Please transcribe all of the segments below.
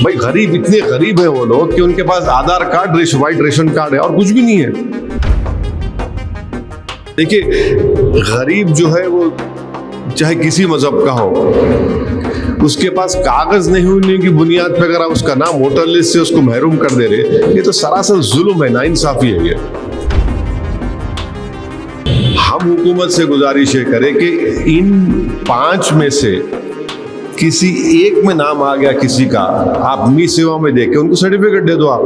भाई गरीब इतने गरीब है वो लोग कि उनके पास आधार कार्ड वाइट रेशन कार्ड है और कुछ भी नहीं है। देखिए, गरीब जो है वो चाहे किसी मजहब का हो, उसके पास कागज नहीं होने की बुनियाद पर अगर आप उसका नाम वोटर लिस्ट से उसको महरूम कर दे रहे, ये तो सरासर जुल्म है, नाइंसाफी है ये। हम हुकूमत से गुजारिश ये करें कि इन 5 में से किसी एक में नाम आ गया किसी का, आप मी सेवा में देख के उनको सर्टिफिकेट दे दो आप।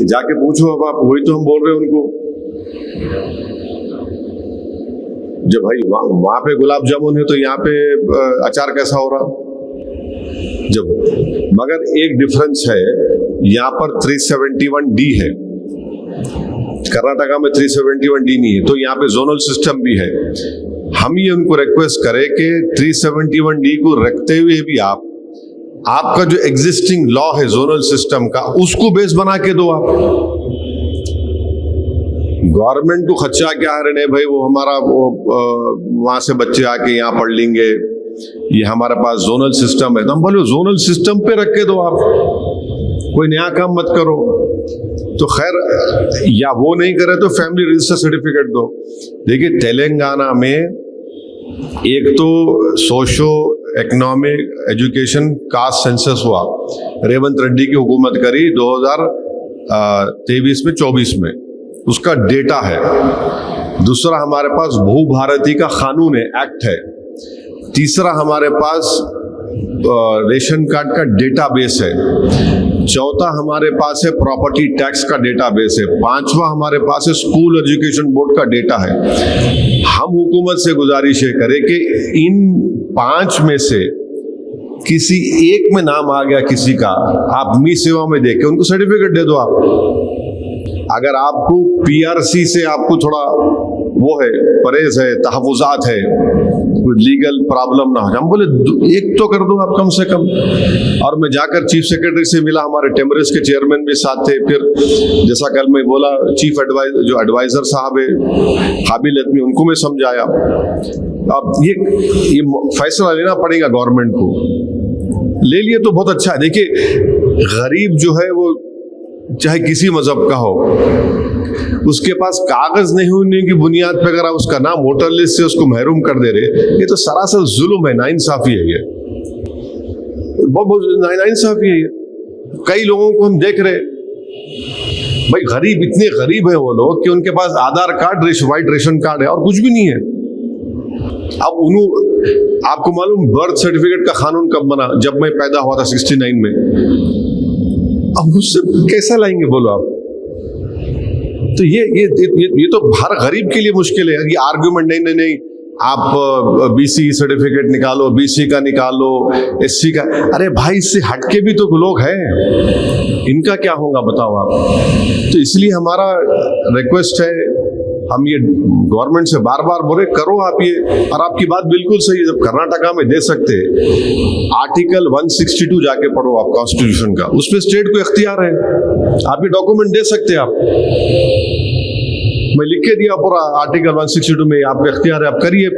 जाके पूछो अब आप, वही तो हम बोल रहे हैं उनको। जब भाई वहां पे गुलाब जामुन है तो यहाँ पे अचार कैसा हो रहा? जब मगर एक डिफरेंस है, यहाँ पर 371D है, कर्नाटका में 371D नहीं है, तो यहाँ पे जोनल सिस्टम भी है। हम ये उनको रिक्वेस्ट करें कि 371D को रखते हुए भी आपका जो एग्जिस्टिंग लॉ है जोनल सिस्टम का, उसको बेस बना के दो आप। गवर्नमेंट को खर्चा क्या है, नहीं भाई वो हमारा वहां से बच्चे आके यहाँ पढ़ लेंगे, ये हमारे पास जोनल सिस्टम है, तो हम बोले जोनल सिस्टम पे रख के दो आप, कोई नया काम मत करो। तो खैर, या वो नहीं करे तो फैमिली रजिस्टर सर्टिफिकेट दो। देखिए, तेलंगाना में एक तो socio economic education caste census हुआ, रेवंत रेड्डी की हुकूमत करी 2023 में 24 में, उसका डेटा है। दूसरा हमारे पास भू भारती का कानून है, एक्ट है। तीसरा हमारे पास रेशन कार्ड का डेटाबेस है। चौथा हमारे पास है प्रॉपर्टी टैक्स का डेटाबेस है। पांचवा हमारे पास है स्कूल एजुकेशन बोर्ड का डेटा है। हम हुकूमत से गुजारिश ये करें कि इन 5 में से किसी एक में नाम आ गया किसी का, आप मी सेवा में देख के उनको सर्टिफिकेट दे दो आप। अगर आपको पीआरसी से आपको थोड़ा वो है, परहेज है, तहफुजात है, कोई लीगल प्रॉब्लम ना हो, हम बोले एक तो कर दो आप कम से कम। और मैं जाकर चीफ सेक्रेटरी से मिला, हमारे टेमरेस के चेयरमैन भी साथ थे। फिर जैसा कल मैं बोला, चीफ एडवाइजर साहब है काबिल आदमी, उनको मैं समझाया। अब ये फैसला लेना पड़ेगा गवर्नमेंट को, ले लिए तो बहुत अच्छा है। देखिए, गरीब जो है वो चाहे किसी मजहब का हो, उसके पास कागज नहीं होने की बुनियाद पर अगर आप उसका नाम वोटर लिस्ट से उसको महरूम कर दे रहे, ये तो सरासर जुल्म है, नाइंसाफी है ये, बहुत नाइंसाफी है ये। कई लोगों को हम देख रहे, भाई गरीब इतने गरीब है वो लोग कि उनके पास आधार कार्ड वाइट रेशन कार्ड है और कुछ भी नहीं है। अब आपको मालूम बर्थ सर्टिफिकेट का कानून कब बना? जब मैं पैदा हुआ था 69 में। अब उससे कैसा लाएंगे बोलो आप? तो ये तो हर गरीब के लिए मुश्किल है। ये आर्गुमेंट नहीं, आप बीसी सर्टिफिकेट निकालो, बीसी का निकालो, एससी का। अरे भाई, इससे हटके भी तो लोग हैं, इनका क्या होगा बताओ आप? तो इसलिए हमारा रिक्वेस्ट है, हम ये गवर्नमेंट से बार बार बोले करो आप ये। और आपकी बात बिल्कुल सही है, जब कर्नाटका में दे सकते, आर्टिकल 162 जाके पढ़ो आप कॉन्स्टिट्यूशन का, उसमें स्टेट को इख्तियार है, आप ये डॉक्यूमेंट दे सकते आप। मैं लिख के दिया पूरा आर्टिकल 162 में, आपका इख्तियार है, आप करिए।